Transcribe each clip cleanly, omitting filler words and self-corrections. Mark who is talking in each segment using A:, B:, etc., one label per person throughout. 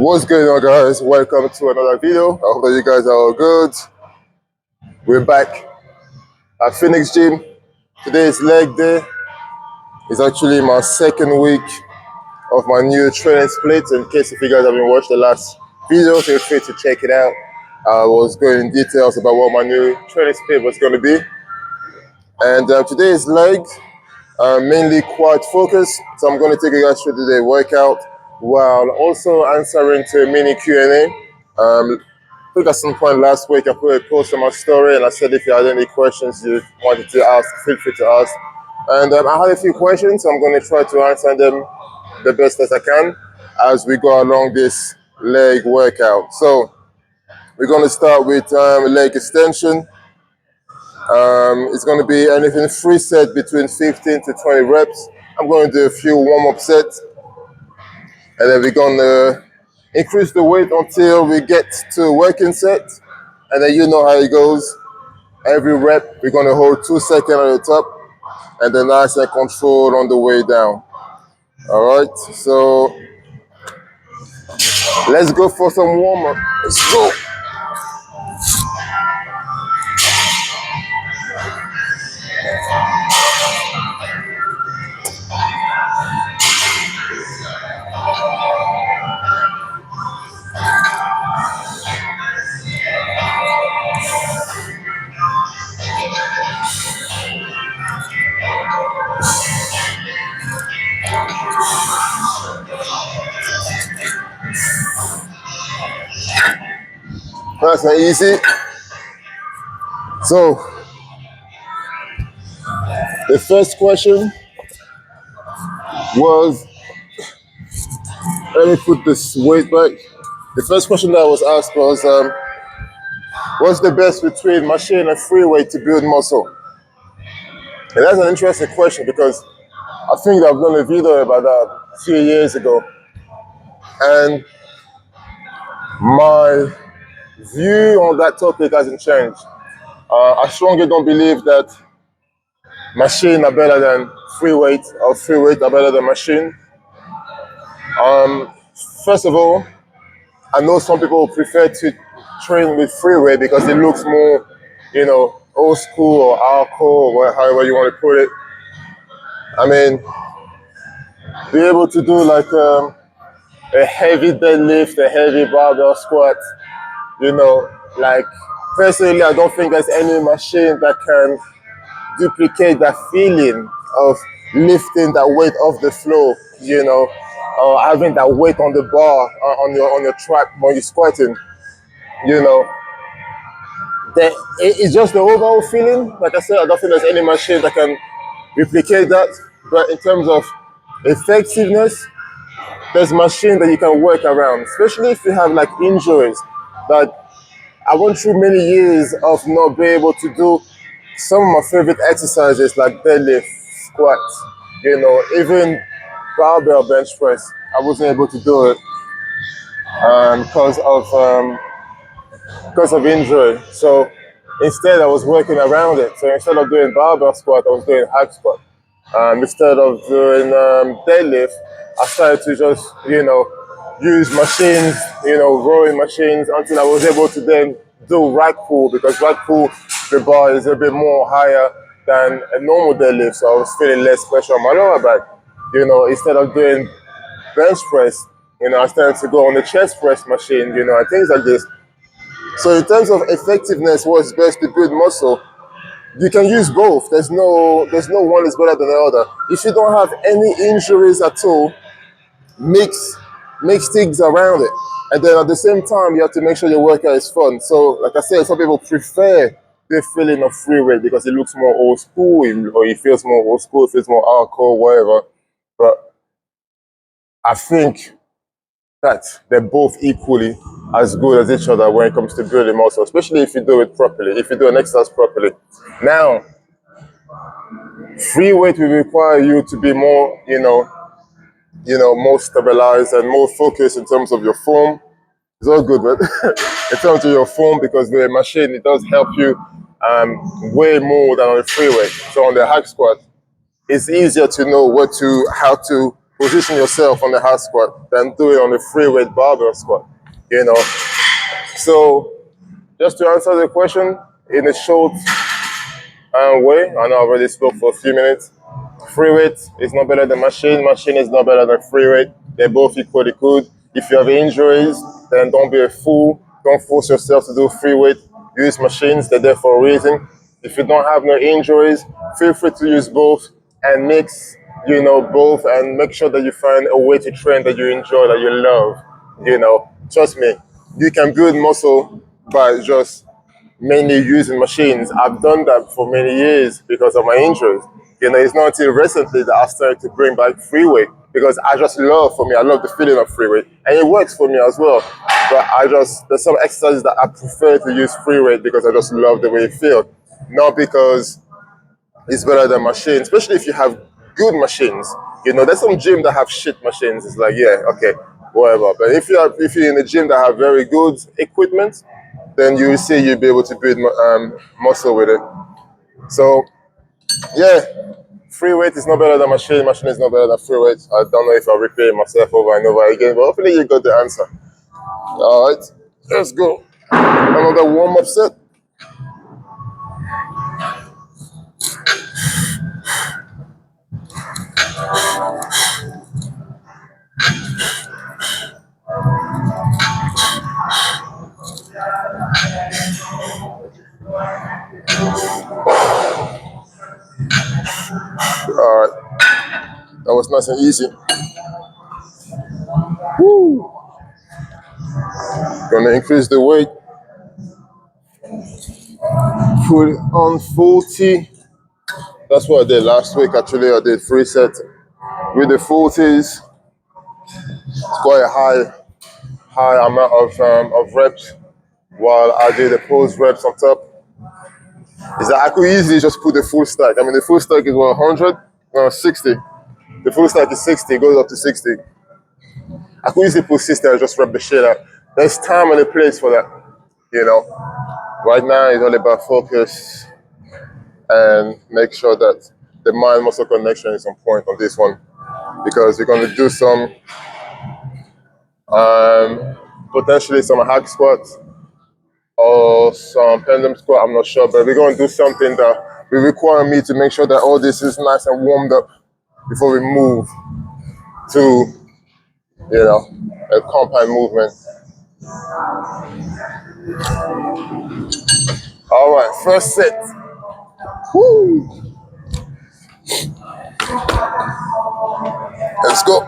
A: What's going on, guys? Welcome to another video. I hope that you guys are all good. We're back at Phoenix Gym. Today is leg day. It's actually my second week of my new training split. In case if you guys haven't watched the last video, feel free to check it out. I was going in details about what my new training split was going to be. And today is leg, mainly quad focus. So I'm going to take you guys through the workout while also answering to a mini Q&A. I think at some point last week I put a post on my story and I said if you had any questions you wanted to ask, feel free to ask. And I had a few questions, so I'm going to try to answer them the best as I can as we go along this leg workout. So we're going to start with leg extension. It's going to be anything 3 sets between 15 to 20 reps. I'm going to do a few warm-up sets and then we're going to increase the weight until we get to a working set, and then you know how it goes. Every rep, we're going to hold 2 seconds at the top, and then nice and controlled on the way down. All right, so let's go for some warm-up. Let's go. Nice and easy. So the first question was, let me put this weight back. The first question that I was asked was, what's the best between machine and free weight to build muscle? And that's an interesting question because I think I've done a video about that a few years ago. And my view on that topic hasn't changed. I strongly don't believe that machine are better than free weight or free weight are better than machine. First of all, I know some people prefer to train with free weight because it looks more, old school or hardcore or however you want to put it. I mean, be able to do like a heavy deadlift, a heavy barbell squat, like personally, I don't think there's any machine that can duplicate that feeling of lifting that weight off the floor, or having that weight on the bar, on your track when you're squatting, It's just the overall feeling. Like I said, I don't think there's any machine that can replicate that. But in terms of effectiveness, there's machine that you can work around, especially if you have like injuries. That I went through many years of not being able to do some of my favorite exercises like deadlift, squats, even barbell bench press. I wasn't able to do it because of injury. So instead, I was working around it. So instead of doing barbell squat, I was doing hack squat. Instead of doing deadlift, I started to just, use machines, rowing machines until I was able to then do rack pull, because rack pull, the bar is a bit more higher than a normal deadlift. So I was feeling less pressure on my lower back. Instead of doing bench press, I started to go on the chest press machine, and things like this. So in terms of effectiveness, what's best to build muscle, you can use both. There's no one is better than the other. If you don't have any injuries at all, mix things around it. And then at the same time, you have to make sure your workout is fun. So like I said, some people prefer the feeling of free weight because it looks more old school, or it feels more old school, it feels more hardcore, whatever. But I think that they're both equally as good as each other when it comes to building muscle, especially if you do it properly, if you do an exercise properly. Now, free weight will require you to be more, more stabilized and more focused in terms of your form. It's all good, but in terms of your form, because with a machine, it does help you way more than on the free weight. So on the hack squat, it's easier to know what position yourself on the hard squat than do it on the free weight barbell squat, you know. So just to answer the question in a short way, I know I already spoke for a few minutes. Free weight is not better than machine. Machine is not better than free weight. They're both equally good. If you have injuries, then don't be a fool. Don't force yourself to do free weight. Use machines. They're there for a reason. If you don't have no injuries, feel free to use both and mix, both, and make sure that you find a way to train that you enjoy, that you love. Trust me, you can build muscle by just mainly using machines. I've done that for many years because of my injuries. It's not until recently that I started to bring back free weight because I just love, for me, I love the feeling of free weight. And it works for me as well. But there's some exercises that I prefer to use free weight because I just love the way it feels. Not because it's better than machines, especially if you have good machines. There's some gym that have shit machines. It's like, yeah, okay, whatever. But if you're in a gym that have very good equipment, then you see you'll be able to build muscle with it. So, yeah, free weight is not better than machine. Machine is not better than free weight. I don't know if I'll repeat myself over and over again, but hopefully you got the answer. All right, let's go. Another warm-up set. All right, that was nice and easy. Woo. Gonna increase the weight. Put it on 40. That's what I did last week. Actually, I did 3 sets with the 40s. It's quite a high amount of reps. While I did the pose reps on top, is that I could easily just put the full stack. I mean, the full stack is 100, 60. The full stack is 60, it goes up to 60. I could easily put 60 and just rep the shit out. There's time and a place for that, Right now, it's all about focus and make sure that the mind-muscle connection is on point on this one, because we're going to do some, potentially some hack squats or some pendulum squat, I'm not sure, but we're going to do something that will require me to make sure that all this is nice and warmed up before we move to, a compound movement. All right, first set. Woo! Let's go.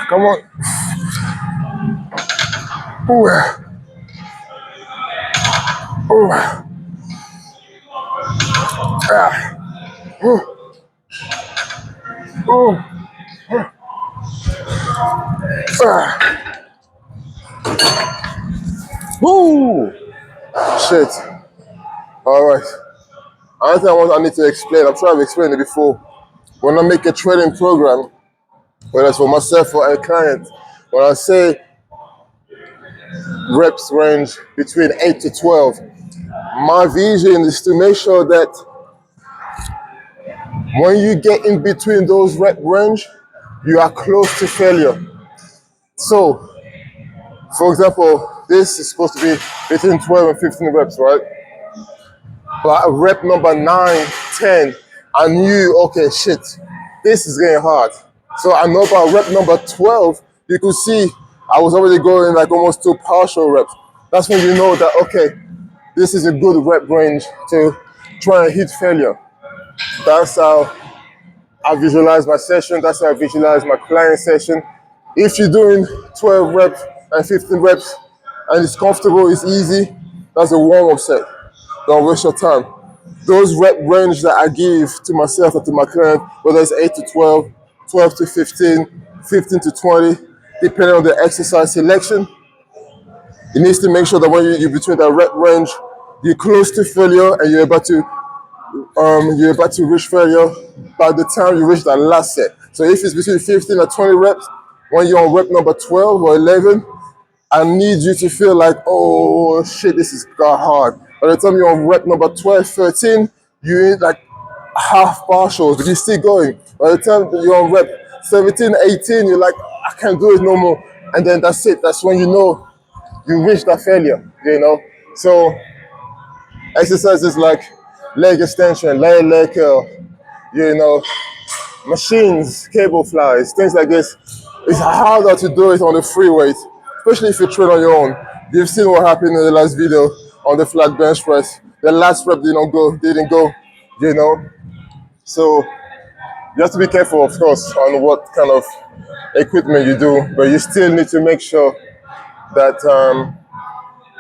A: Come on. Ooh. Ooh. Ah. Ooh. Ooh. Ah. Woo. Shit. All right. Another thing I need to explain, I'm sure I've explained it before. When I make a training program, whether it's for myself or a client, when I say reps range between 8 to 12, my vision is to make sure that when you get in between those rep range, you are close to failure. So, for example, this is supposed to be between 12 and 15 reps, right? But at rep number 9, 10, I knew, okay, shit, this is getting hard. So I know by rep number 12, you could see I was already going like almost to partial reps. That's when you know that, okay, this is a good rep range to try and hit failure. That's how I visualize my session. That's how I visualize my client session. If you're doing 12 reps and 15 reps and it's comfortable, it's easy, that's a warm-up set. Don't waste your time. Those rep range that I give to myself or to my client, whether it's 8 to 12, 12 to 15, 15 to 20, depending on the exercise selection, It needs to make sure that when you're between that rep range, you're close to failure and you're about to reach failure by the time you reach that last set. So if it's between 15 and 20 reps, when you're on rep number 12 or 11, I need you to feel like, oh shit, this is got hard. By the time you're on rep number 12, 13, you're in like half partials, but you're still going. By the time you're on rep 17, 18, you're like, I can't do it no more. And then that's it. That's when you know you reach that failure, you know? So exercises like leg extension, leg curl, you know, machines, cable flies, things like this. It's harder to do it on the free weight, especially if you train on your own. You've seen what happened in the last video on the flat bench press. The last rep didn't go, you know. So you have to be careful, of course, on what kind of equipment you do, but you still need to make sure that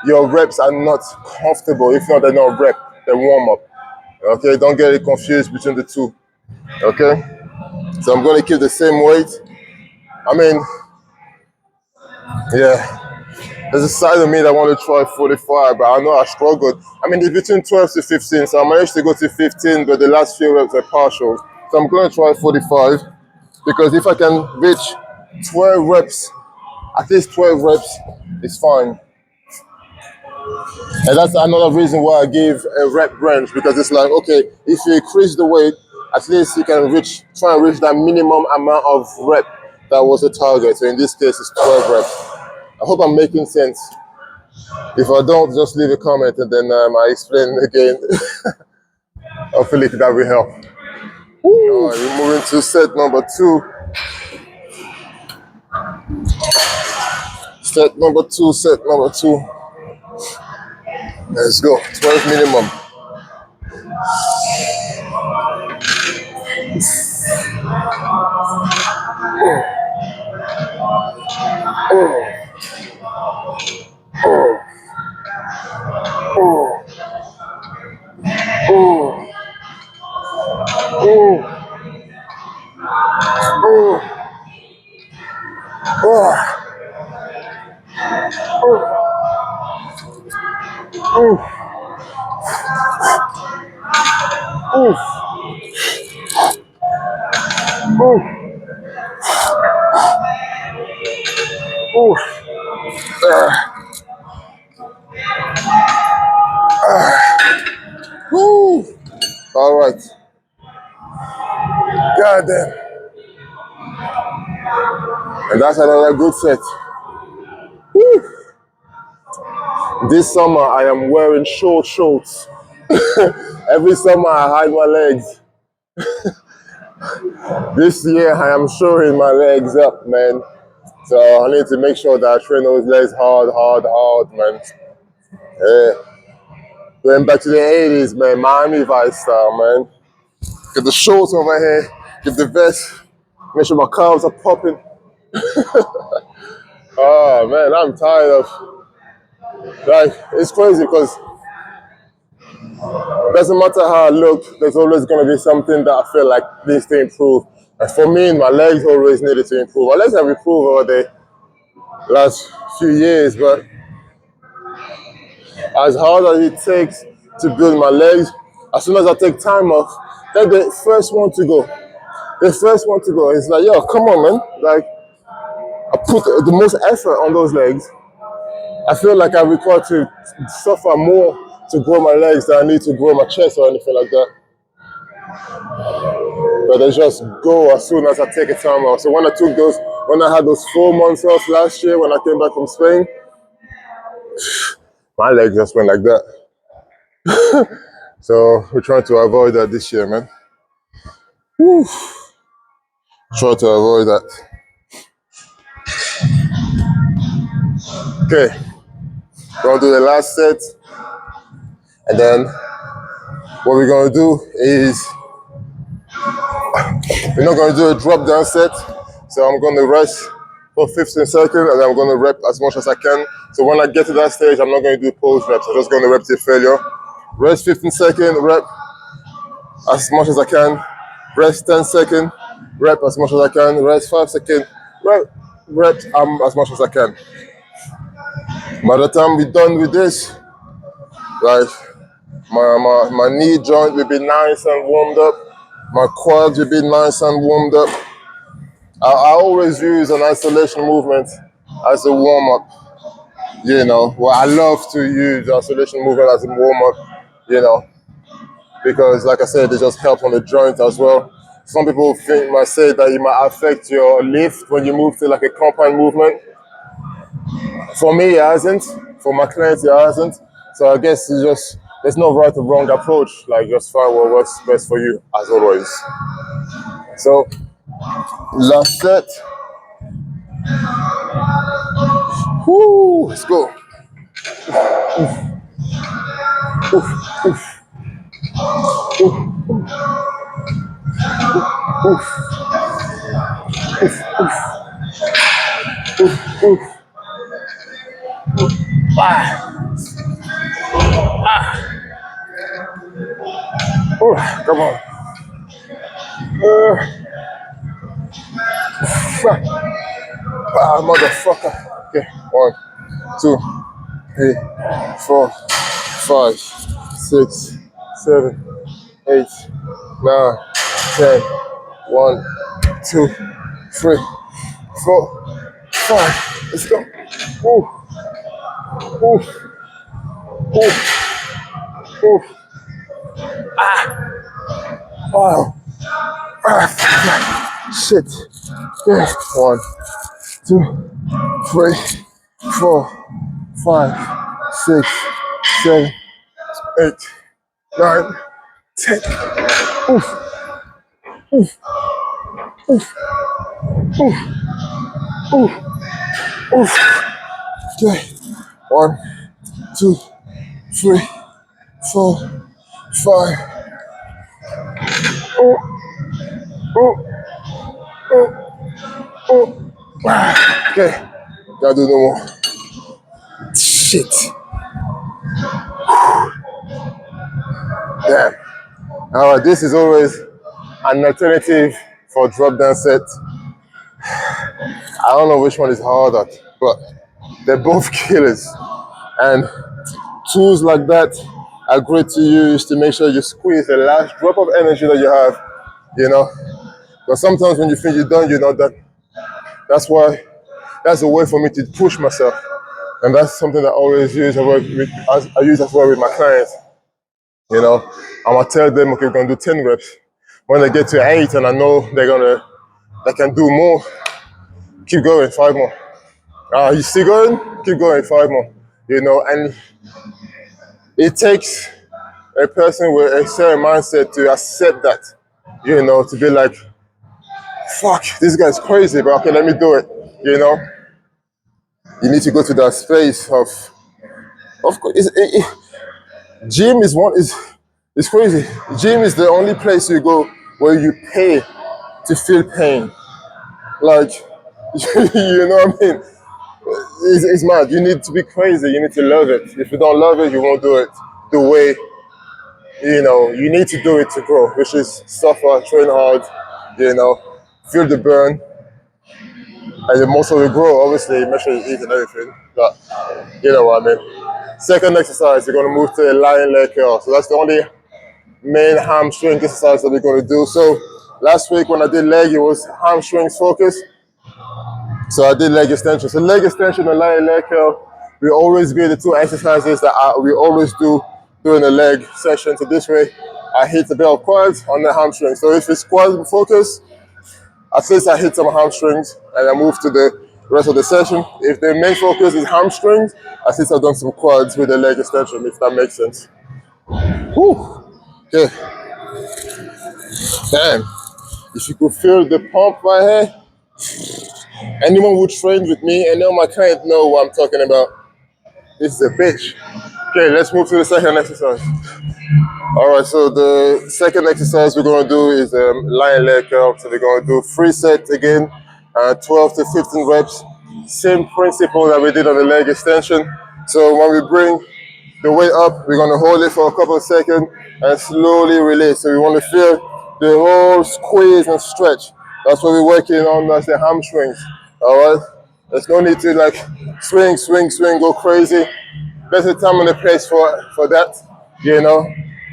A: your reps are not comfortable. If not, they're not rep, they're warm up. Okay, don't get it confused between the two. Okay, so I'm going to keep the same weight. I mean, yeah, there's a side of me that want to try 45, but I know I struggled. I mean, it's between 12 to 15, so I managed to go to 15, but the last few reps are partial. So I'm going to try 45 because if I can reach 12 reps, at least 12 reps, it's fine. And that's another reason why I give a rep range, because it's like, okay, if you increase the weight, at least you can try and reach that minimum amount of rep that was the target. So in this case, it's 12 reps. I hope I'm making sense. If I don't, just leave a comment and then I explain again. Hopefully that will help. All right, we're moving to set number 2. Set number two. Let's go, 12 minimum. All right. God damn. And that's another good set. Woo. This summer, I am wearing short shorts. Every summer, I hide my legs. This year, I am showing my legs up, man. So I need to make sure that I train those legs hard, man. Yeah. Going back to the 80s, man. Miami Vice style, man. Get the shorts over here, get the vest, make sure my calves are popping. Oh, man, I'm tired of, like, it's crazy because it doesn't matter how I look, there's always going to be something that I feel like needs to improve. And for me, my legs always needed to improve. My legs have improved over the last few years, but as hard as it takes to build my legs, as soon as I take time off, they're the first one to go. The first one to go. It's like, yo, come on, man. Like, I put the most effort on those legs. I feel like I require to suffer more to grow my legs than I need to grow my chest or anything like that. But they just go as soon as I take a time off. So when I had those 4 months off last year, when I came back from Spain, my legs just went like that. So we're trying to avoid that this year, man. Whew. Try to avoid that. Okay, we're gonna do the last set, and then what we're gonna do is we're not gonna do a drop down set. So I'm gonna rest for 15 seconds, and then I'm gonna rep as much as I can. So when I get to that stage, I'm not gonna do pause reps. I'm just gonna rep till failure. Rest 15 seconds, rep as much as I can. Rest 10 seconds, rep as much as I can. Rest 5 seconds, rep as much as I can. By the time we're done with this, like my knee joint will be nice and warmed up. My quads will be nice and warmed up. I always use an isolation movement as a warm up. Well, I love to use isolation movement as a warm up. Because like I said, it just helps on the joint as well. Some people might say that it might affect your lift when you move to like a compound movement. For me, it hasn't. For my clients, it hasn't. So I guess there's no right or wrong approach. Like just find what works best for you, as always. So last set. Woo, let's go. Come on. Motherfucker. Okay, 1, 2, 3, 4, 5, 6, 7, 8, 9, 10. 1, 2, 3, 4, 5. Let's go. Ooh, ooh, ooh, ooh. Wow. Shit. Yeah. 1, 2, 3, 4, 5, 6, 7, 8, 9, 10. Oof, oof, oof, oof, oof, oof. Okay. 1, 2, 3, 4, 5. Oh, oh, oh, oh. Okay. Gotta do no more. Shit. Damn. Alright, this is always an alternative for drop down set. I don't know which one is harder, but they're both killers. And tools like that are great to use to make sure you squeeze the last drop of energy that you have, you know. But sometimes when you think you're done, you're not done. That's a way for me to push myself. And that's something that I always use. I use as well with my clients. I'm gonna tell them, okay, we're gonna do 10 reps. When they get to 8 and I know they can do more, keep going, 5 more. You still going? Keep going, 5 more. And it takes a person with a certain mindset to accept that, to be like, fuck, this guy's crazy, but okay, let me do it, You need to go to that space of course, gym is crazy. Gym is the only place you go where you pay to feel pain. Like, you know what I mean? It's mad. You need to be crazy. You need to love it. If you don't love it, you won't do it the way, you need to do it to grow, which is suffer, train hard, feel the burn, and the muscle will grow. Obviously, make sure you eat and everything, but you know what I mean. Second exercise, you're going to move to a lying leg curl. So that's the only main hamstring exercise that we're going to do. So last week when I did leg, it was hamstrings focus. So I did leg extension. So leg extension and lying leg curl will always be the two exercises that we always do during the leg session. So this way, I hit a bit of quads on the hamstring. So if it's quad focus, at least I hit some hamstrings and I move to the rest of the session. If the main focus is hamstrings, at least I've done some quads with the leg extension, if that makes sense. Whew. Okay. Damn. If you could feel the pump right here, anyone who trained with me, and now my client know what I'm talking about. This is a bitch. Okay, let's move to the second exercise. All right, so the second exercise we're going to do is lying leg curl. So we're going to do 3 sets again, 12 to 15 reps. Same principle that we did on the leg extension. So when we bring the weight up, we're going to hold it for a couple of seconds and slowly release. So we want to feel the whole squeeze and stretch. That's what we're working on, that's the hamstrings. All right, There's no need to like swing, swing, swing, go crazy. There's a time and a place for that, you know.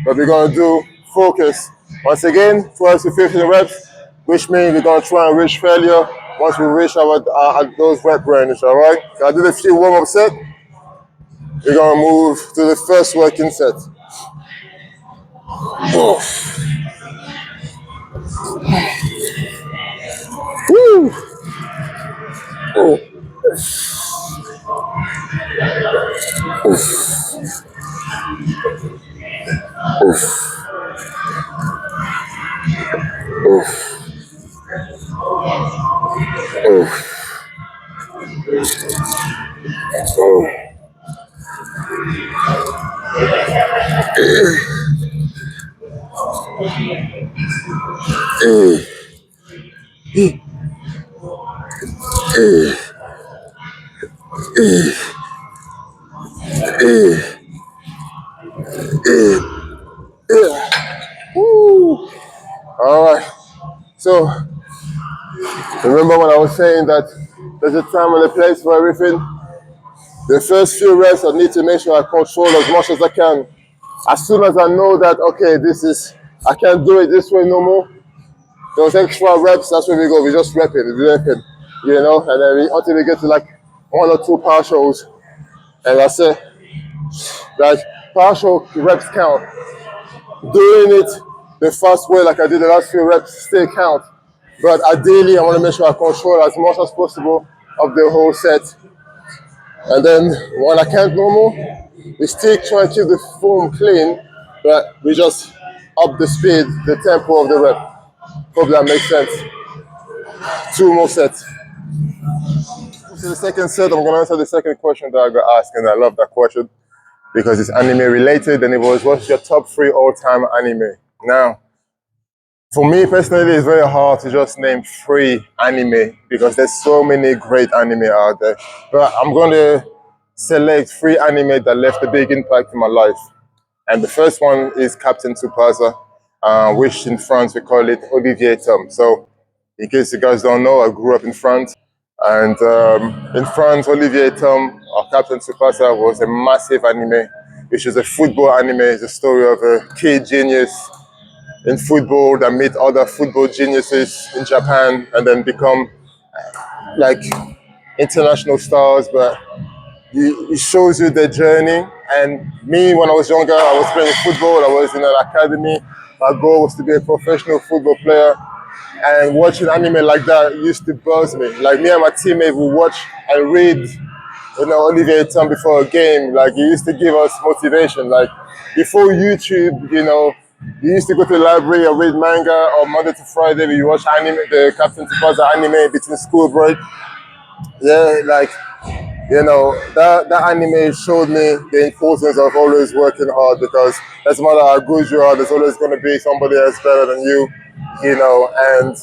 A: But we're gonna do focus. Once again, 12 to 15 reps, which means we're gonna try and reach failure once we reach our those rep range, all right? So I did a few warm-up sets. We're gonna move to the first working set. Woo! Oh. Woo! All right. So remember when I was saying that there's a time and a place for everything? The first few reps, I need to make sure I control as much as I can. As soon as I know that, okay, I can't do it this way no more, those extra reps, that's where we go. We just repping, you know, and then until we get to like 1 or 2 partials. And that's it. Like, partial reps count. Doing it the fast way, like I did the last few reps, still count. But ideally, I want to make sure I control as much as possible of the whole set. And then when I can't no more, we still try to keep the foam clean, but we just up the speed, the tempo of the rep. Hope that makes sense. 2 more sets. To the second set, I'm going to answer the second question that I got asked, and I love that question because it's anime related, and it was, what's your top 3 all-time anime? Now, for me personally, it's very hard to just name 3 anime because there's so many great anime out there. But I'm going to select 3 anime that left a big impact in my life. And the first one is Captain Tsubasa, which in France we call it Olivier Tom. So in case you guys don't know, I grew up in France. And in France, Olivier Tom, or Captain Tsubasa, was a massive anime, which is a football anime. It's a story of a kid genius in football that meet other football geniuses in Japan and then become like international stars. But it shows you their journey. And me, when I was younger, I was playing football. I was in an academy. My goal was to be a professional football player. And watching anime like that used to buzz me. Like me and my teammate would watch and read, you know, Olivier Tom before a game. Like he used to give us motivation. Like before YouTube, you know, you used to go to the library and read manga, or Monday to Friday we watch anime, the Captain Tsubasa anime between school break. Yeah, like, you know, that anime showed me the importance of always working hard, because doesn't matter how good you are, there's always going to be somebody else better than you know, and,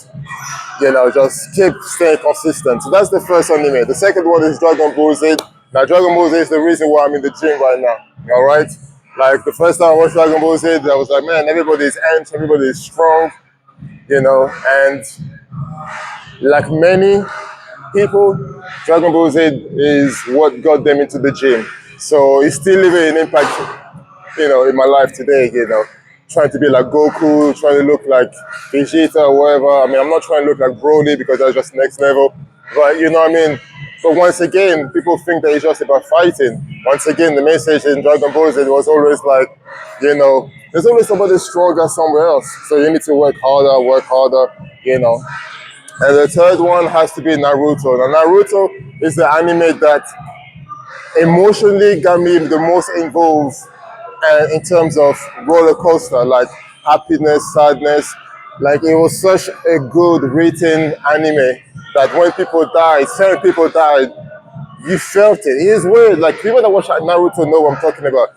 A: you know, just keep staying consistent. So that's the first anime. The second one is Dragon Ball Z. Now, Dragon Ball Z is the reason why I'm in the gym right now, all right? Like, the first time I watched Dragon Ball Z, I was like, man, everybody is amped, everybody is strong, you know, and like many people, Dragon Ball Z is what got them into the gym. So it's still leaving an impact, you know, in my life today, you know. Trying to be like Goku, trying to look like Vegeta or whatever. I mean, I'm not trying to look like Broly because that's just next level. But you know what I mean? But once again, people think that it's just about fighting. Once again, the message in Dragon Ball Z was always like, you know, there's always somebody stronger somewhere else. So you need to work harder, you know. And the third one has to be Naruto. Now, Naruto is the anime that emotionally got me the most involved in terms of roller coaster, like happiness, sadness. Like it was such a good written anime that when people died, certain people died, you felt it. It is weird. Like people that watch Naruto know what I'm talking about.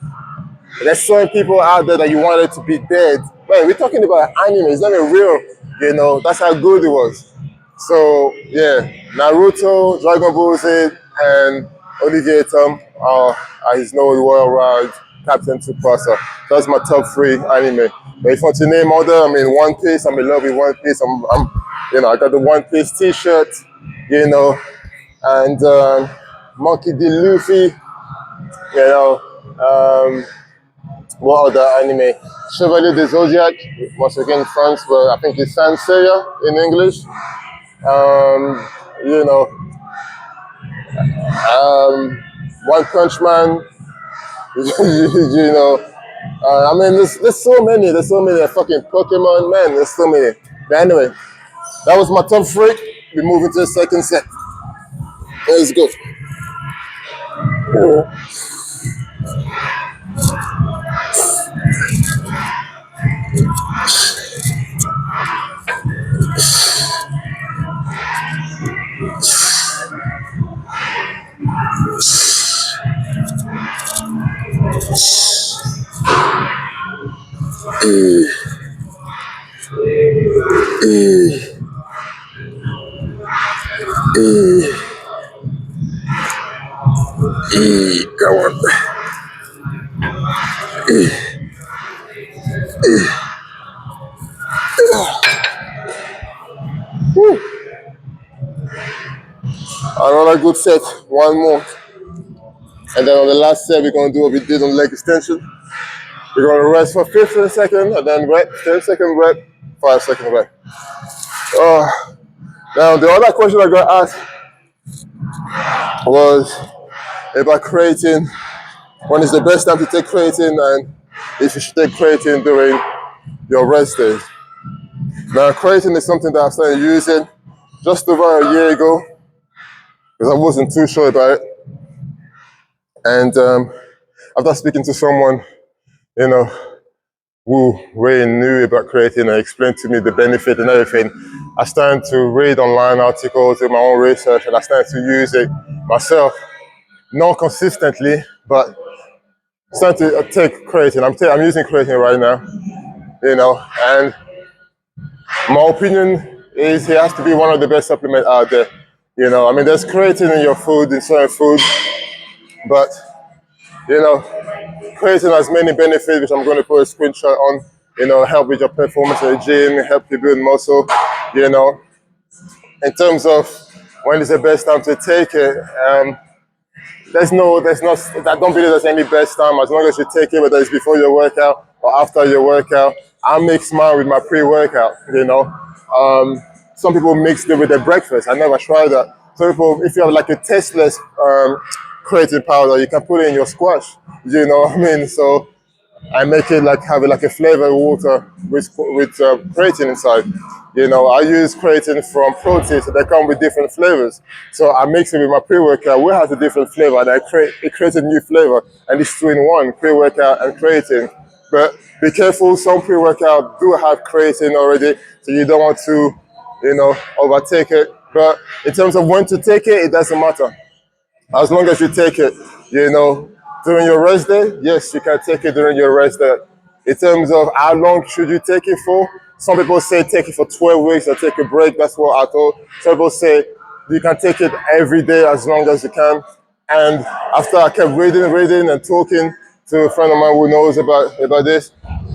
A: There's certain people out there that you wanted to be dead. Man, we're talking about anime. It's not even real. You know, that's how good it was. So yeah, Naruto, Dragon Ball Z, and Olivier Tom are his known worldwide Captain Tsubasa. That's my top 3 anime. But if you want to name other, I mean One Piece. I'm in love with One Piece. You know, I got the One Piece T-shirt. You know, and Monkey D. Luffy, you know, what other anime? Chevalier des Zodiac, once again France, but I think it's Sanseiya in English. Um, you know, One Punch Man, you know. I mean, there's so many. There's so many. Fucking Pokemon, man. There's so many. But anyway, that was my top three. We move into the second set. Let's go. Go on. Another good set. One more. And then on the last set, we're going to do what we did on leg extension. We're going to rest for 15 seconds and then rep, 10-second rep, 5-second rep. Now, the other question I got asked was about creatine. When is the best time to take creatine and if you should take creatine during your rest days. Now, creatine is something that I started using just over a year ago because I wasn't too sure about it. And after speaking to someone, you know, who really knew about creatine and explained to me the benefit and everything, I started to read online articles, do my own research, and I started to use it myself. Not consistently, but starting to take creatine. I'm using creatine right now, you know, and my opinion is it has to be one of the best supplements out there. You know, I mean, there's creatine in your food, in certain food, but, you know, creatine has many benefits, which I'm going to put a screenshot on, you know, help with your performance in the gym, help you build muscle, you know. In terms of when is the best time to take it, there's no, I don't believe there's any best time as long as you take it, whether it's before your workout or after your workout. I mix mine with my pre-workout, you know. Some people mix it with their breakfast. I never tried that. Some people, if you have like a tasteless creatine powder, you can put it in your squash, you know what I mean? So I make it like have it like a flavored water with creatine inside. You know, I use creatine from protein, so they come with different flavors. So I mix it with my pre-workout, which has a different flavor, and it creates a new flavor, and it's two in one, pre-workout and creatine. But be careful, some pre-workout do have creatine already, so you don't want to, you know, overtake it. But in terms of when to take it, it doesn't matter. As long as you take it, you know, during your rest day, yes, you can take it during your rest day. In terms of how long should you take it for, some people say take it for 12 weeks or take a break. That's what I thought. Some people say you can take it every day as long as you can. And after I kept reading and talking to a friend of mine who knows about this,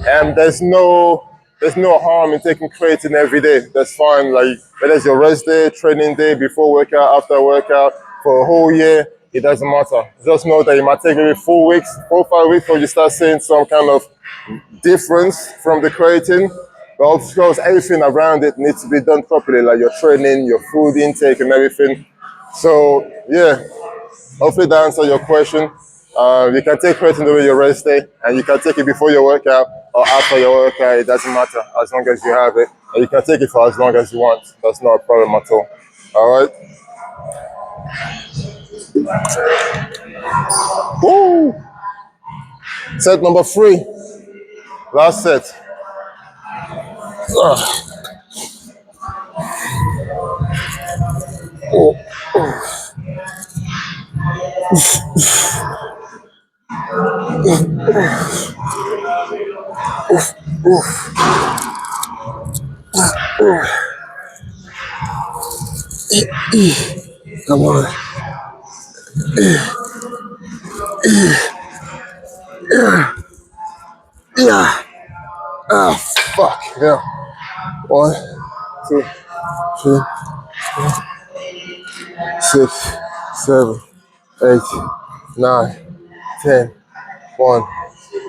A: and there's no harm in taking creatine every day. That's fine. Like whether it's your rest day, training day, before workout, after workout, for a whole year, it doesn't matter. Just know that it might take maybe 4 weeks, 4 or 5 weeks before you start seeing some kind of difference from the creatine. But of course, everything around it needs to be done properly, like your training, your food intake, and everything. So yeah, hopefully that answers your question. You can take creatine during your rest day, and you can take it before your workout or after your workout. It doesn't matter as long as you have it, and you can take it for as long as you want. That's not a problem at all. All right. Woo! Set number 3. Last set. Come on. Yeah. Ah, fuck. Yeah. 1, 2, 3. 6, 7, 8, 9, 10. 1,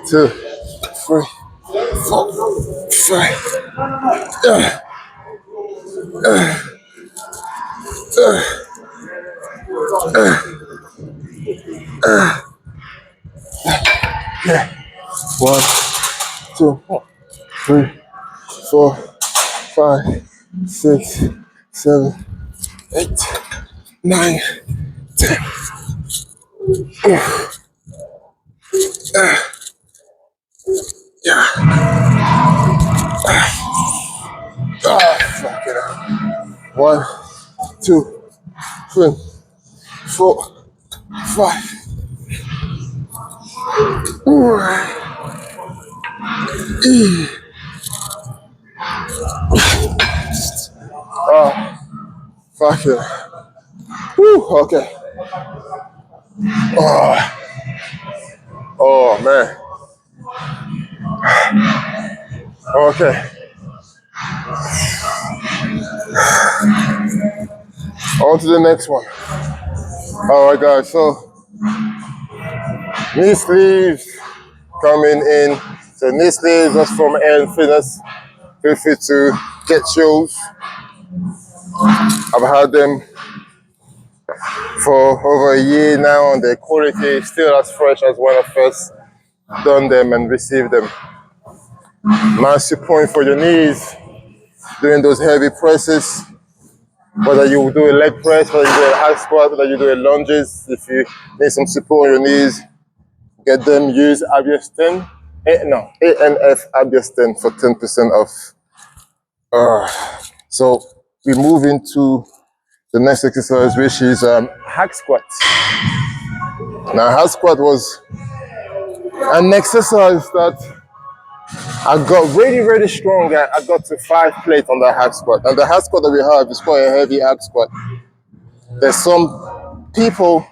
A: 2, 3, 4, 5. Yeah. 1, 2, 3, 4, 5, 6, 7, 8, 9, 10. Yeah. Fuck it up. 1, 2, 3, 4, 5. Oh, fuck it. Whew, okay. Oh, oh man. Okay. On to the next one. All right, guys. So knee sleeves coming in. So knee sleeves was from A.N Fitness. Feel free to get yours. I've had them for over a year now, and the quality is still as fresh as when I first done them and received them. Massive point for your knees doing those heavy presses. Whether you do a leg press, whether you do a high squat, whether you do a lunges, if you need some support on your knees, get them. Use Abiestin. ANF Abiestin for 10% off. So we move into the next exercise, which is hack squat. Now, hack squat was an exercise that I got really, really strong at. I got to 5 plates on the hack squat. And the hack squat that we have is quite a heavy hack squat. There's some people,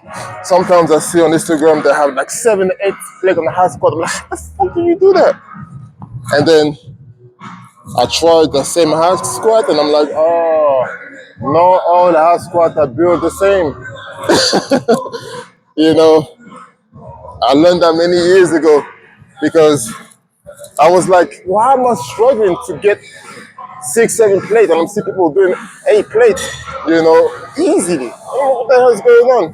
A: sometimes I see on Instagram, they have like 7, 8 plates on the hack squat. I'm like, how the fuck do you do that? And then I tried the same hack squat and I'm like, oh, not all the hack squats are built the same. You know, I learned that many years ago because I was like, why am I struggling to get 6, 7 plates and I'm seeing people doing 8 plates, you know, easily. What the hell is going on?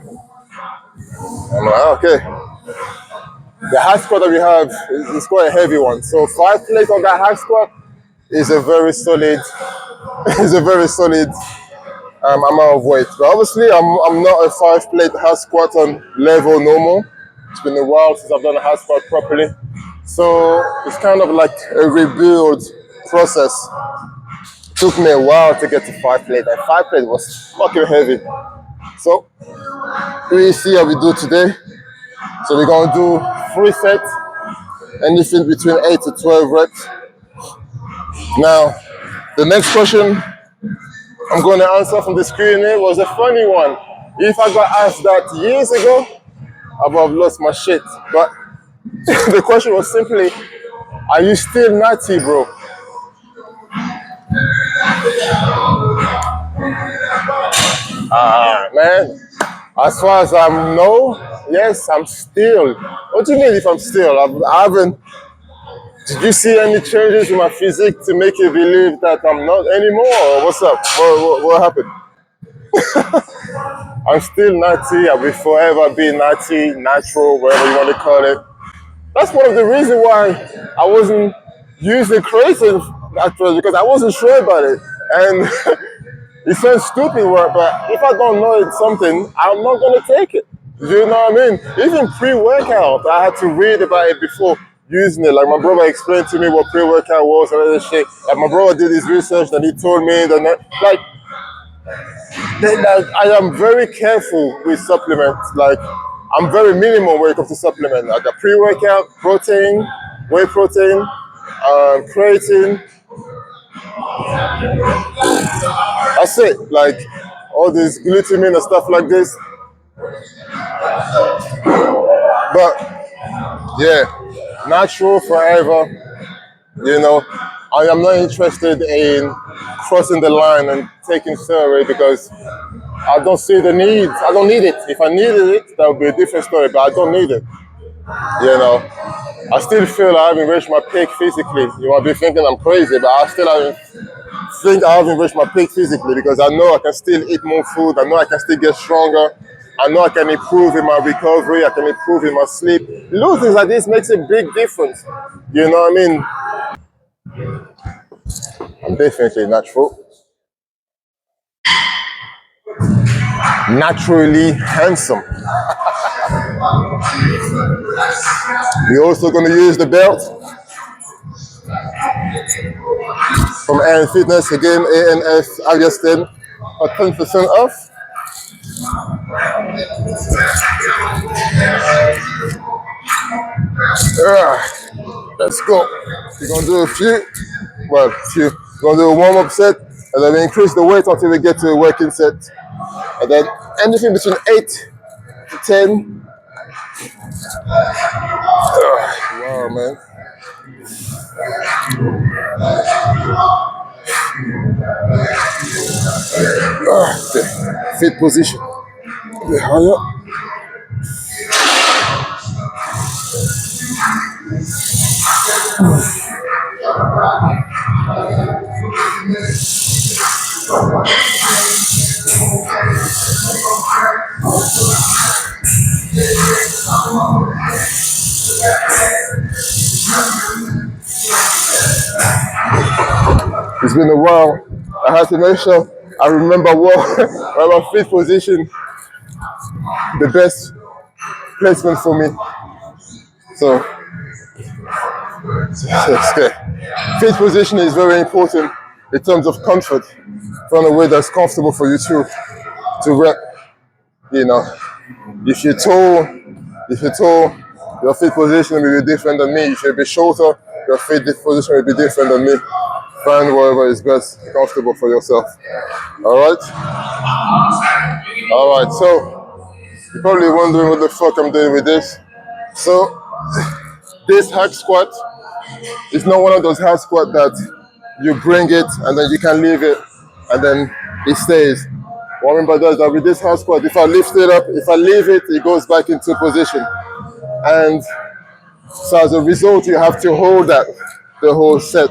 A: I'm like, okay. The hack squat that we have is quite a heavy one. So 5 plates on that hack squat is a very solid, is a very solid amount of weight. But obviously, I'm not a 5 plate hack squat on level normal. It's been a while since I've done a hack squat properly. So it's kind of like a rebuild process. It took me a while to get to 5 plate. And 5 plate was fucking heavy. So we see how we do today. So we're gonna do 3 sets, anything between 8 to 12 reps. Now, the next question I'm going to answer from the screen here was a funny one. If I got asked that years ago, I would have lost my shit. But the question was simply, are you still natty, bro? Man, as far as I know, yes, I'm still. What do you mean if I'm still? I haven't. Did you see any changes in my physique to make you believe that I'm not anymore? Or what's up? What happened? I'm still natty. I will forever be natty, natural, whatever you want to call it. That's one of the reasons why I wasn't using creatine at first, because I wasn't sure about it. And it sounds stupid, but if I don't know it's something, I'm not going to take it. You know what I mean? Even pre-workout, I had to read about it before using it. Like my brother explained to me what pre-workout was and all this shit. Like my brother did his research and he told me that, like, I am very careful with supplements. Like, I'm very minimal when it comes to supplement. Like a pre-workout, protein, whey protein, creatine. That's it. Like all this glutamine and stuff like this. But yeah, natural forever. You know, I am not interested in crossing the line and taking steroid because I don't see the need. I don't need it. If I needed it, that would be a different story, but I don't need it. You know, I still feel I haven't reached my peak physically. You might be thinking I'm crazy, but I still haven't reached my peak physically because I know I can still eat more food. I know I can still get stronger. I know I can improve in my recovery. I can improve in my sleep. Little things like this makes a big difference. You know what I mean? I'm definitely natural. Naturally handsome. We're also going to use the belt from A.N Fitness. Again, ANF August 10 for 10% off. Let's go. We're going to do a few. Well, few. We're going to do a warm-up set, and then we increase the weight until we get to a working set. And then anything between 8 to 10. Wow, man. Okay. Fit position. A bit higher. It's been a while. I had to make sure I remember what my fit position, the best placement for me. So, okay. Fit position is very important in terms of comfort. Find a way that's comfortable for you to rep. You know, if you're tall, your fit position will be different than me. If you're a bit shorter, your fit position will be different than me. Find whatever is best comfortable for yourself. All right. All right. So you're probably wondering what the fuck I'm doing with this. So this hack squat is not one of those hack squat that you bring it and then you can leave it and then it stays. What I mean by that is that with this hack squat, if I lift it up, if I leave it, it goes back into position. And so as a result, you have to hold that the whole set.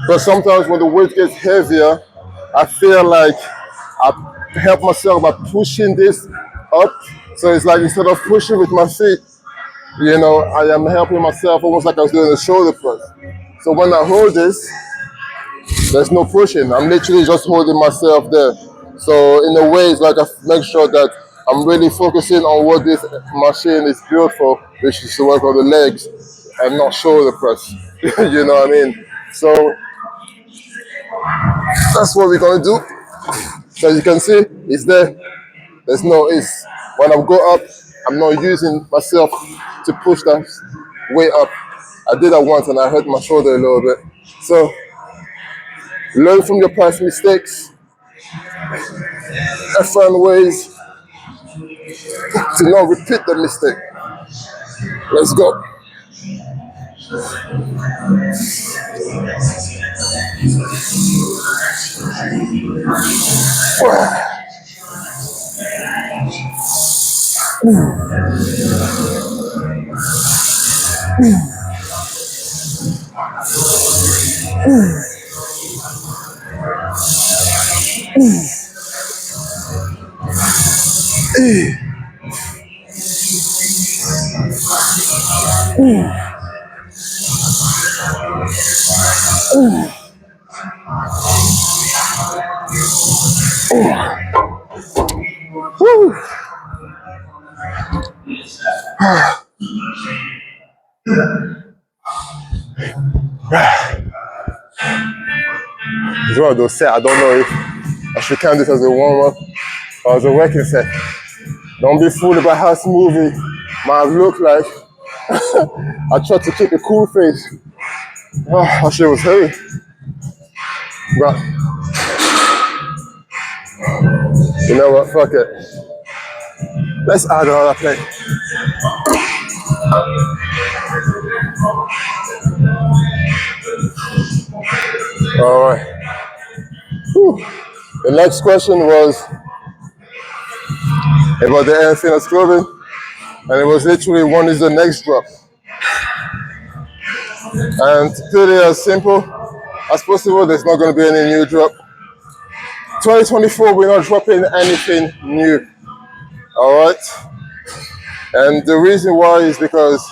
A: But sometimes when the weight gets heavier, I feel like I help myself by pushing this up. So it's like instead of pushing with my feet, you know, I am helping myself almost like I was doing a shoulder press. So when I hold this, there's no pushing. I'm literally just holding myself there. So in a way, it's like I make sure that I'm really focusing on what this machine is built for, which is to work on the legs and not shoulder press. You know what I mean? So that's what we're gonna do. So as you can see, it's there. There's no it's when I go up, I'm not using myself to push that way up. I did that once and I hurt my shoulder a little bit. So learn from your past mistakes and find ways to not repeat the mistake. Let's go. Woo. It's one of those sets. I don't know if I should count this as a warm-up or as a working set. Don't be fooled about how smooth it might look like. I tried to keep a cool face. Oh, that shit was heavy. But you know what? Fuck it. Let's add another plate. All right. Whew. The next question was about the A.N Fitness Clothing, and it was literally one is the next drop. And to put it as simple as possible, there's not going to be any new drop. 2024, we're not dropping anything new. All right. And the reason why is because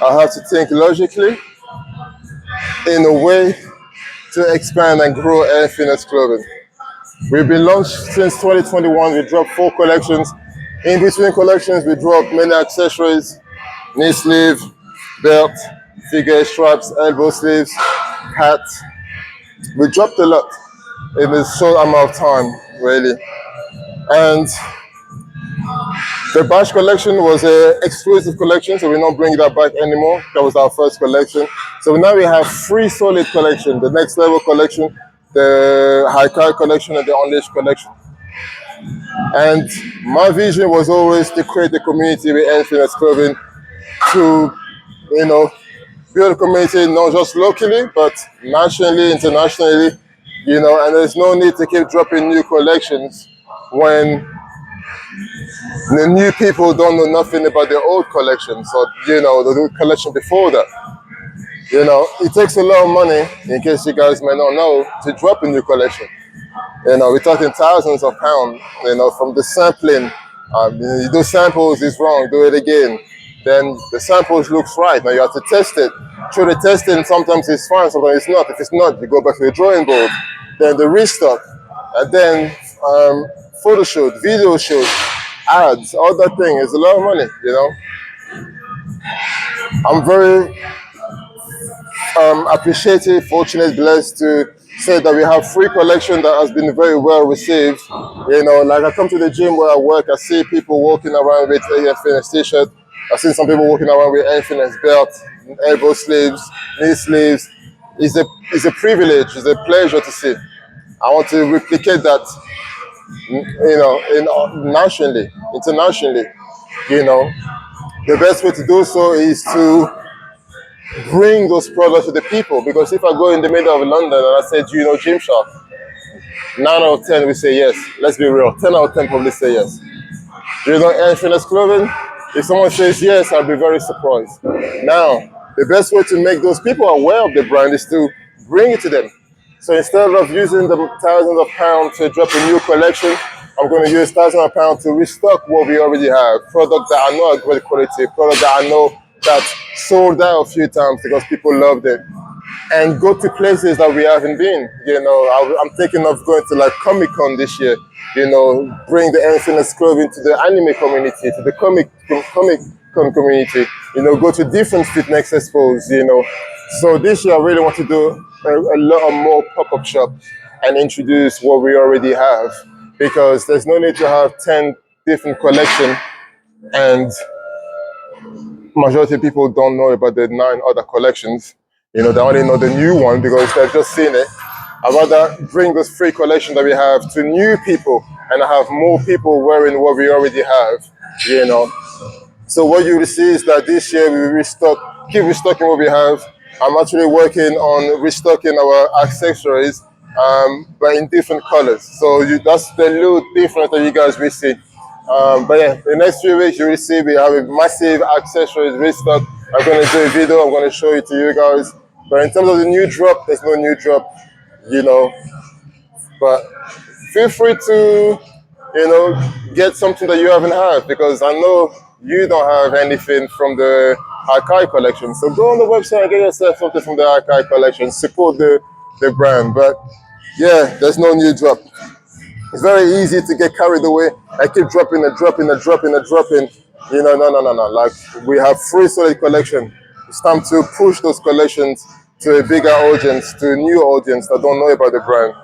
A: I have to think logically in a way to expand and grow A.N Fitness Clothing. We've been launched since 2021. We dropped 4 collections. In between collections, we dropped many accessories, knee sleeve, belt, figure straps, elbow sleeves, hat. We dropped a lot in a short amount of time, really. And the Bash collection was an exclusive collection, so we're not bringing that back anymore. That was our first collection. So now we have 3 solid collections: the Next Level collection, the High Kai collection, and the Unleashed collection. And my vision was always to create a community with A.N Fitness Clothing to, build a community not just locally, but nationally, internationally, and there's no need to keep dropping new collections when the new people don't know nothing about the old collections or, the collection before that. It takes a lot of money, in case you guys may not know, to drop a new collection. We're talking thousands of pounds, from the sampling. You do samples, it's wrong, do it again. Then the samples looks right, now you have to test it. Through the testing, sometimes it's fine, sometimes it's not. If it's not, you go back to the drawing board. Then the restock, and then photo shoot, video shoot, ads, all that thing is a lot of money, I'm very appreciative, fortunate, blessed to say that we have 3 collection that has been very well received. Like I come to the gym where I work, I see people walking around with A.N Fitness t-shirt. I've seen some people walking around with A.N Fitness belt, elbow sleeves, knee sleeves. It's a privilege, it's a pleasure to see. I want to replicate that, nationally, internationally. The best way to do so is to bring those products to the people, because if I go in the middle of London and I say, do you know Gymshark? 9 out of 10 will say yes. Let's be real, 10 out of 10 probably say yes. Do you know A.N Fitness Clothing? If someone says yes, I'll be very surprised. Now, the best way to make those people aware of the brand is to bring it to them. So instead of using the thousands of pounds to drop a new collection, I'm going to use thousands of pounds to restock what we already have. Products that I know are great quality, products that I know that sold out a few times because people loved it. And go to places that we haven't been. I'm thinking of going to like Comic-Con this year. Bring the A.N Fitness Clothing to the anime community, to the Comic-Con community. Go to different fitness expos. So this year I really want to do a lot of more pop-up shops and introduce what we already have, because there's no need to have 10 different collections and majority of people don't know about the 9 other collections. They only know the new one because they've just seen it. I'd rather bring those 3 collections that we have to new people and have more people wearing what we already have, So what you will see is that this year we keep restocking what we have. I'm actually working on restocking our accessories, but in different colors. So that's the little difference that you guys will see. But yeah, the next few weeks you will see we have a massive accessories restock. I'm going to do a video, I'm going to show it to you guys. But in terms of the new drop, there's no new drop, But feel free to, get something that you haven't had, because I know you don't have anything from the Akai collection. So go on the website and get yourself something from the Akai collection. Support the brand. But yeah, there's no new drop. It's very easy to get carried away. I keep dropping. No. Like, we have 3 solid collection. It's time to push those collections to a bigger audience, to a new audience that don't know about the brand,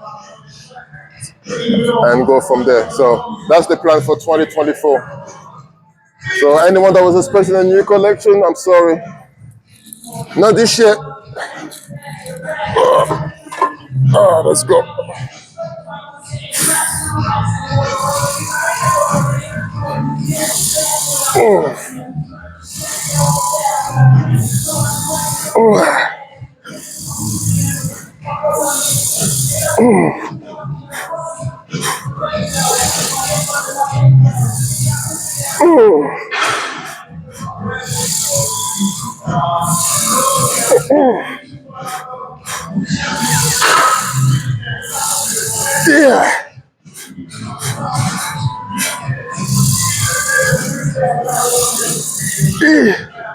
A: and go from there. So that's the plan for 2024. So anyone that was expecting a new collection, I'm sorry. Not this year. Let's go.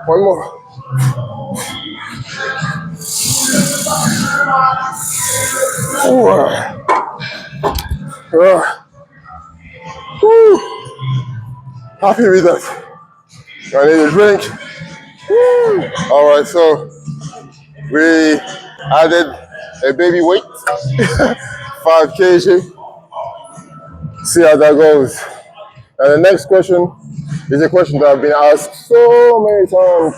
A: One more. Ooh, woo. Happy with that. I need a drink. Woo. All right, so we added a baby weight, 5 kg. See how that goes. And the next question is a question that I've been asked so many times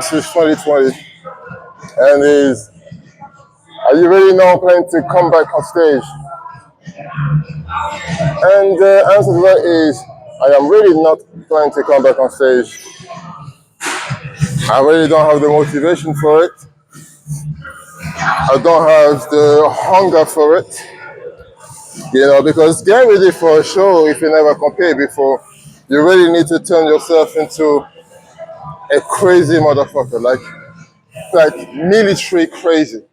A: since 2020, and is, are you really now planning to come back on stage? And the answer to that is, I am really not planning to come back on stage. I really don't have the motivation for it. I don't have the hunger for it. Because getting ready for a show, if you never compare before, you really need to turn yourself into a crazy motherfucker, like military crazy.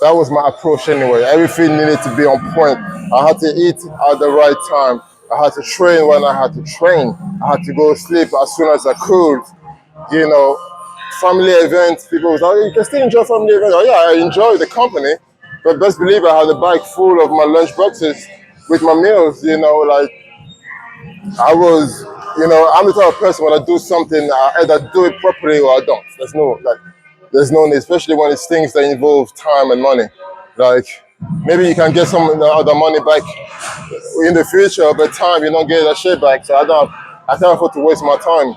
A: That was my approach anyway. Everything needed to be on point. I had to eat at the right time. I had to train when I had to train. I had to go sleep as soon as I could. Family events, people was like, oh, you can still enjoy family events. Oh yeah, I enjoy the company, but best believe I had a bag full of my lunch boxes with my meals, like I was, I'm the type of person when I do something, I either do it properly or I don't. There's no need, especially when it's things that involve time and money. Like, maybe you can get some of the money back in the future, but time, you don't get that shit back. So I can't afford to waste my time.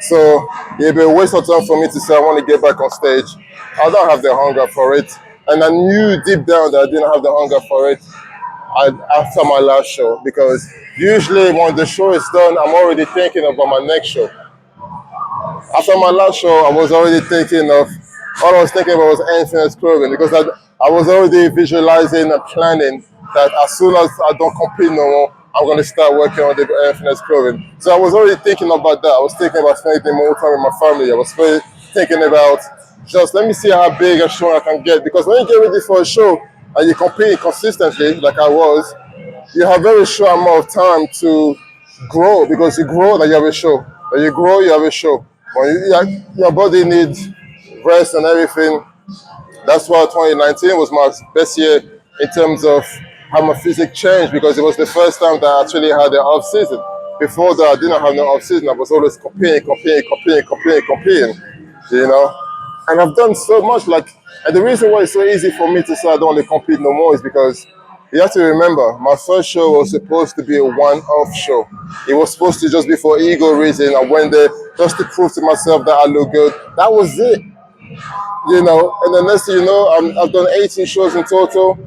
A: So it'd be a waste of time for me to say I want to get back on stage. I don't have the hunger for it. And I knew deep down that I didn't have the hunger for it after my last show, because usually when the show is done, I'm already thinking about my next show. After my last show, I was already thinking of, all I was thinking about was A.N FITNESS Clothing, because I was already visualizing and planning that as soon as I don't compete no more, I'm going to start working on the A.N FITNESS Clothing. So I was already thinking about that. I was thinking about spending more time with my family. I was thinking about just let me see how big a show I can get, because when you get ready for a show and you compete consistently, like I was, you have very short amount of time to grow, because you grow that you have a show. When you grow, you have a show. Your body needs rest and everything. That's why 2019 was my best year in terms of how my physique changed, because it was the first time that I actually had an off season. Before that, I didn't have no off season. I was always competing. And I've done so much. And the reason why it's so easy for me to say I don't want to compete no more is because you have to remember, my first show was supposed to be a one-off show. It was supposed to just be for ego reason. I went there just to prove to myself that I look good. That was it. And the next thing you know, I've done 18 shows in total.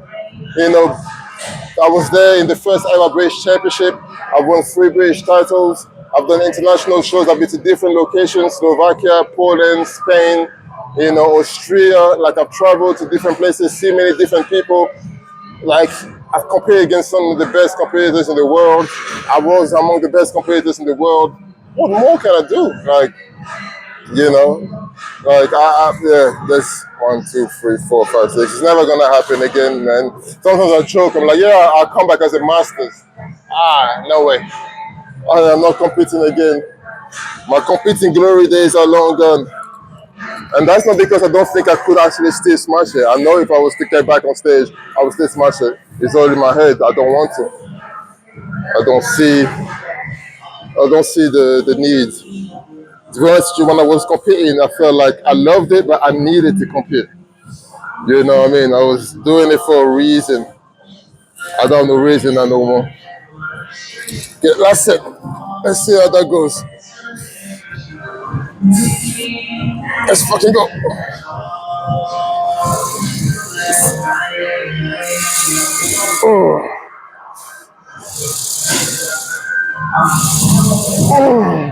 A: I was there in the first ever British Championship. I've won 3 British titles. I've done international shows. I've been to different locations: Slovakia, Poland, Spain, Austria. Like, I've traveled to different places, see many different people. Like, I've competed against some of the best competitors in the world. I was among the best competitors in the world. What more can I do? Yeah, there's 1, 2, 3, 4, 5, 6. It's never gonna happen again, man. Sometimes I joke. I'm like, yeah, I'll come back as a Masters. No way. I'm not competing again. My competing glory days are long gone. And that's not because I don't think I could actually still smash it. I know if I was to get back on stage, I would still smash it. It's all in my head. I don't want to. I don't see the need. To be honest with you, when I was competing, I felt like I loved it, but I needed to compete. You know what I mean? I was doing it for a reason. I don't know reason no more. Yeah, that's it. Let's see how that goes. Let's fucking go. Oh. Oh.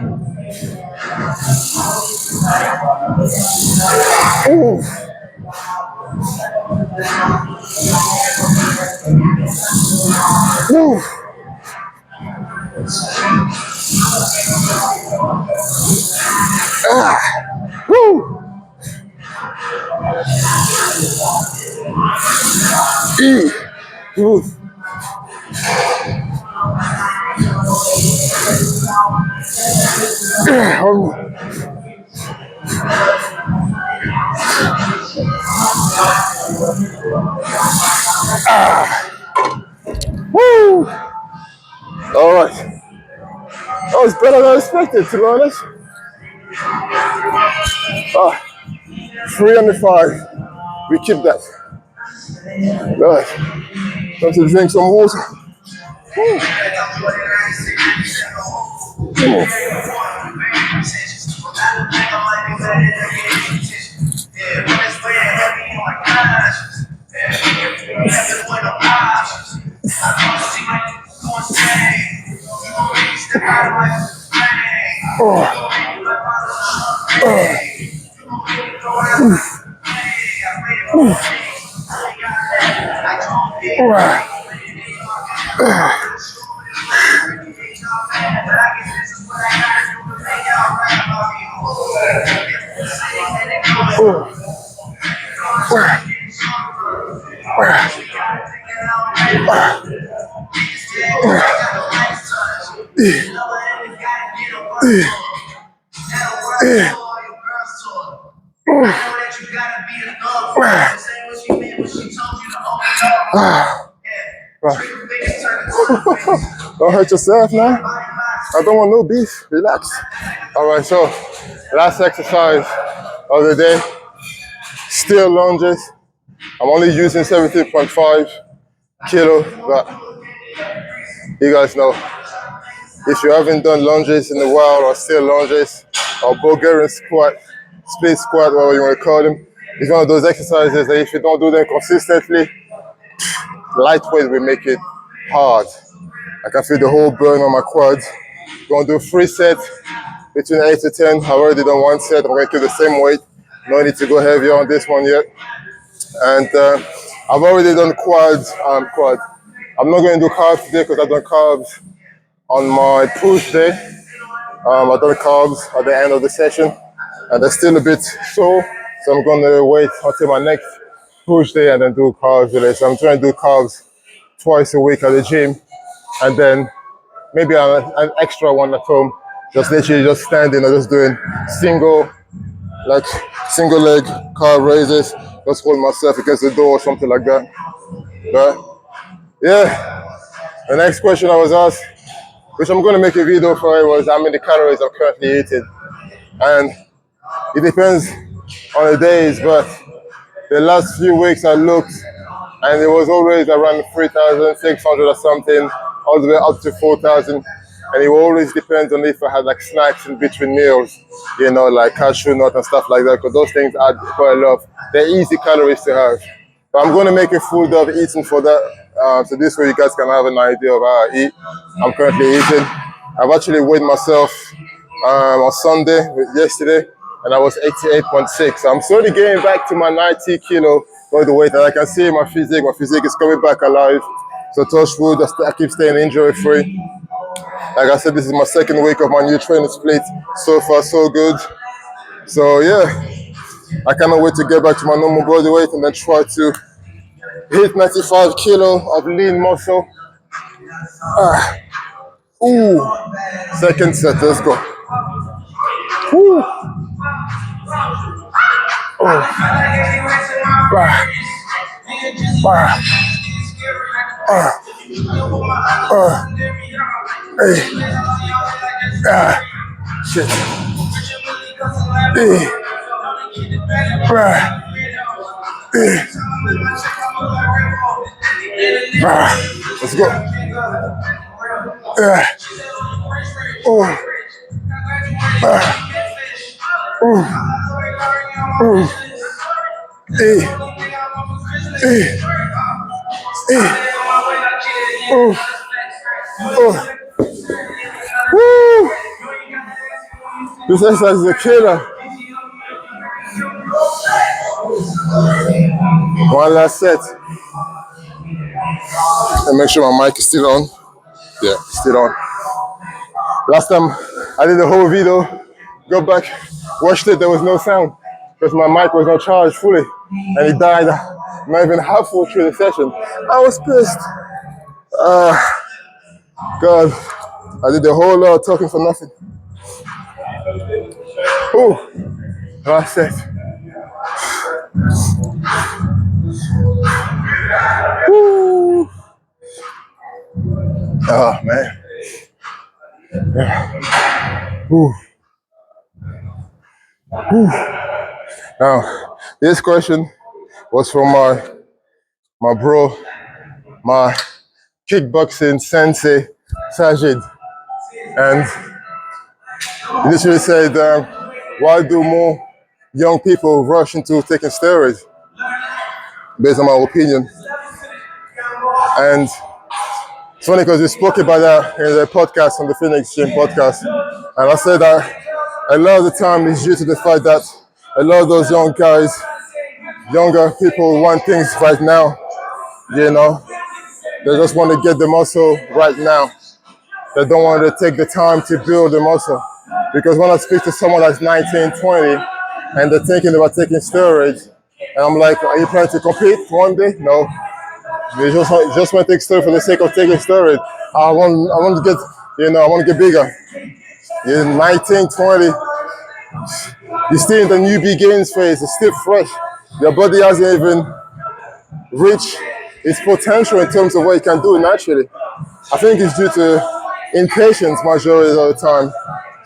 A: Oh. Oh. Woo. Woo. Woo! All right. That was better than I expected, to be honest. 305. We keep that. All right. Time to drink some water. Don't hurt yourself now. I don't want no beef. Relax. All right, so last exercise of the day, still lunges. I'm only using 17.5 kilo, but you guys know, if you haven't done lunges in a while or still lunges or Bulgarian squat, split squat, whatever you want to call them, it's one of those exercises that if you don't do them consistently, lightweight will make it hard. I can feel the whole burn on my quads. Gonna do 3 sets between 8 to 10. I've already done 1 set. I'm gonna keep the same weight. No need to go heavier on this one yet. And I've already done quads. I'm not going to do carbs today because I've done carbs on my push day. I've done carbs at the end of the session, and they're still a bit sore. So I'm going to wait until my next push day and then do carbs today. So I'm trying to do carbs twice a week at the gym, and then maybe an extra one at home. Just literally just standing or just doing single leg carb raises. Just hold myself against the door or something like that. But yeah, the next question I was asked, which I'm going to make a video for it, was how many calories I'm currently eating. And it depends on the days, but the last few weeks I looked and it was always around 3,600 or something, all the way up to 4,000. And it always depends on if I had like snacks in between meals, you know, like cashew nut and stuff like that, because those things add quite a lot. They're easy calories to have. But I'm going to make a full day of eating for that. So this way you guys can have an idea of how I eat. I'm currently eating. I've actually weighed myself on Sunday, yesterday, and I was 88.6. So I'm slowly getting back to my 90 kilo body weight, and I can see my physique is coming back alive. So touch wood, I keep staying injury free. Like I said, this is my second week of my new training split. So far, so good. So yeah, I cannot wait to get back to my normal body weight and then try to hit 95 kilo of lean muscle. Second set, let's go. Ooh. Shit. Let's go. Woo! This exercise is a killer. One last set. And make sure my mic is still on. Yeah, still on. Last time I did the whole video, go back, watched it, there was no sound because my mic was not charged fully and it died not even halfway through the session. I was pissed. God, I did the whole lot of talking for nothing. Ooh. Last set. Woo. Oh man. Woo. Woo. Now, this question was from my bro, my kickboxing sensei, Sajid. And he literally said, why do more young people rush into taking steroids? Based on my opinion. And it's funny because we spoke about that in the podcast, on the Phoenix Gym podcast. And I said that a lot of the time is due to the fact that a lot of those young guys, younger people want things right now, you know. They just want to get the muscle right now. They don't want to take the time to build the muscle. Because when I speak to someone that's 19, 20, and they're thinking about taking steroids, and I'm like, are you planning to compete one day? No. You just want to take steroids for the sake of taking steroids. I want to get, I want to get bigger. You're 19, 20. You're still in the newbie gains phase. It's still fresh. Your body hasn't even reached its potential in terms of what it can do naturally. I think it's due to impatience majority of the time.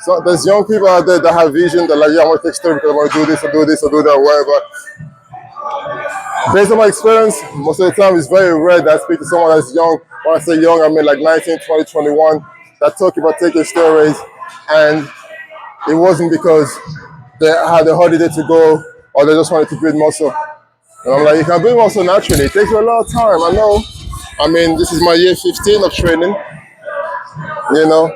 A: So there's young people out there that have vision. They're like, yeah, I want to take steroids because I want to do this or do this or do that or whatever. Based on my experience, most of the time it's very rare that I speak to someone that's young. When I say young, I mean like 19, 20, 21, that talk about taking steroids, and it wasn't because they had a holiday to go or they just wanted to build muscle. And I'm like, you can build muscle naturally. It takes you a lot of time, I know. I mean, this is my year 15 of training, you know.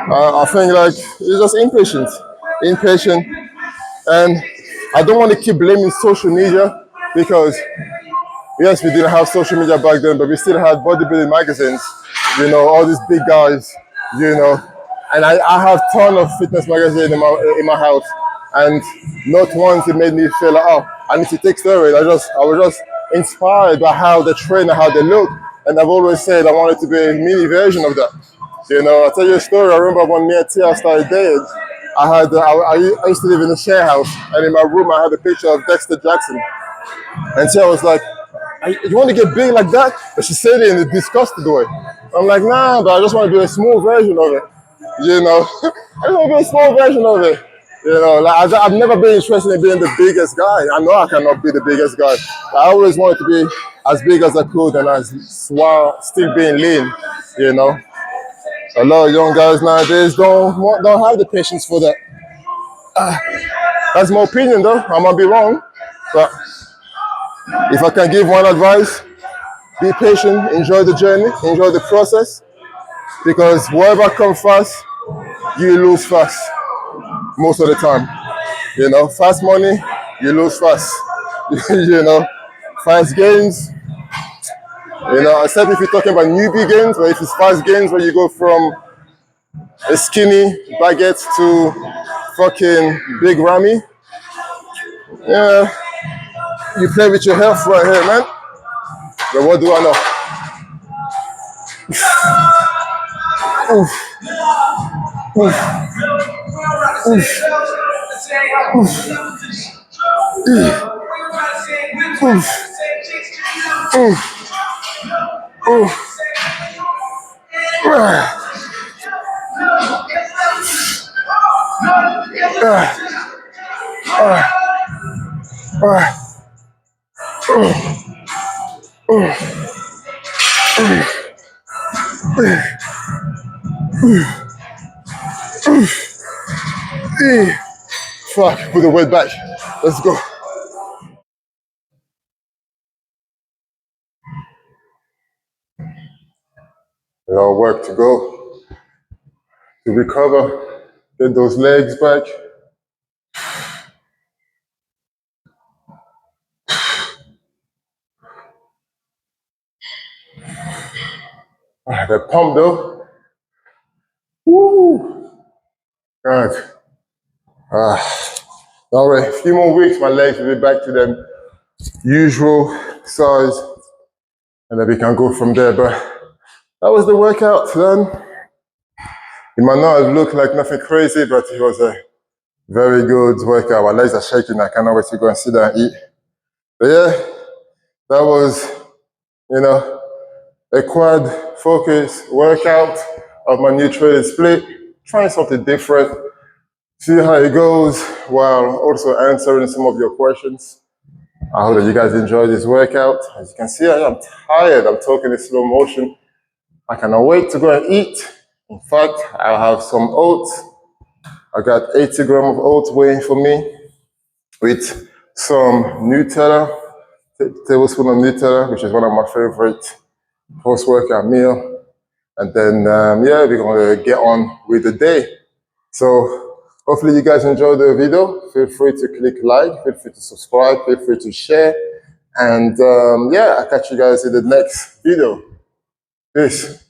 A: I think like it's just impatient. And I don't want to keep blaming social media because yes, we didn't have social media back then, but we still had bodybuilding magazines, all these big guys, And I have a ton of fitness magazines in my house, and not once it made me feel like, oh, I need to take steroids. I was just inspired by how they train and how they look, and I've always said I wanted to be a mini version of that. I'll tell you a story. I remember when me and Tia started dating, I used to live in a share house, and in my room I had a picture of Dexter Jackson. And Tia was like, you want to get big like that? But she said it in a disgusted way. I'm like, nah, but I just want to be a small version of it. I just want to be a small version of it. Like I've never been interested in being the biggest guy. I know I cannot be the biggest guy. I always wanted to be as big as I could and while still being lean, A lot of young guys nowadays don't have the patience for that. That's my opinion though. I might be wrong, but if I can give one advice, be patient, enjoy the journey, enjoy the process, because whatever comes fast, you lose fast most of the time. Fast money, you lose fast. Fast gains, except if you're talking about newbie gains, but if it's fast gains where you go from a skinny baguette to fucking big Rami, yeah, you play with your health right here, man. But what do I know? Oof. Oof. Oof. Oof. Oof. Fuck, put the weight back. Let's go. A lot of work to go to recover, get those legs back. That pump though. Woo! God. All right, a few more weeks, my legs will be back to them usual size, and then we can go from there. But that was the workout done. It might not have looked like nothing crazy, but it was Very good workout. My legs are shaking. I cannot wait to go and sit down and eat. But yeah, that was, you know, a quad focus workout of my new training split. Trying something different. See how it goes while also answering some of your questions. I hope that you guys enjoy this workout. As you can see, I am tired. I'm talking in slow motion. I cannot wait to go and eat. In fact, I'll have some oats. I got 80 grams of oats waiting for me with some Nutella, tablespoon of Nutella, which is one of my favorite post-workout meal. And then, yeah, we're going to get on with the day. So hopefully you guys enjoyed the video. Feel free to click like, feel free to subscribe, feel free to share. And yeah, I'll catch you guys in the next video. Peace.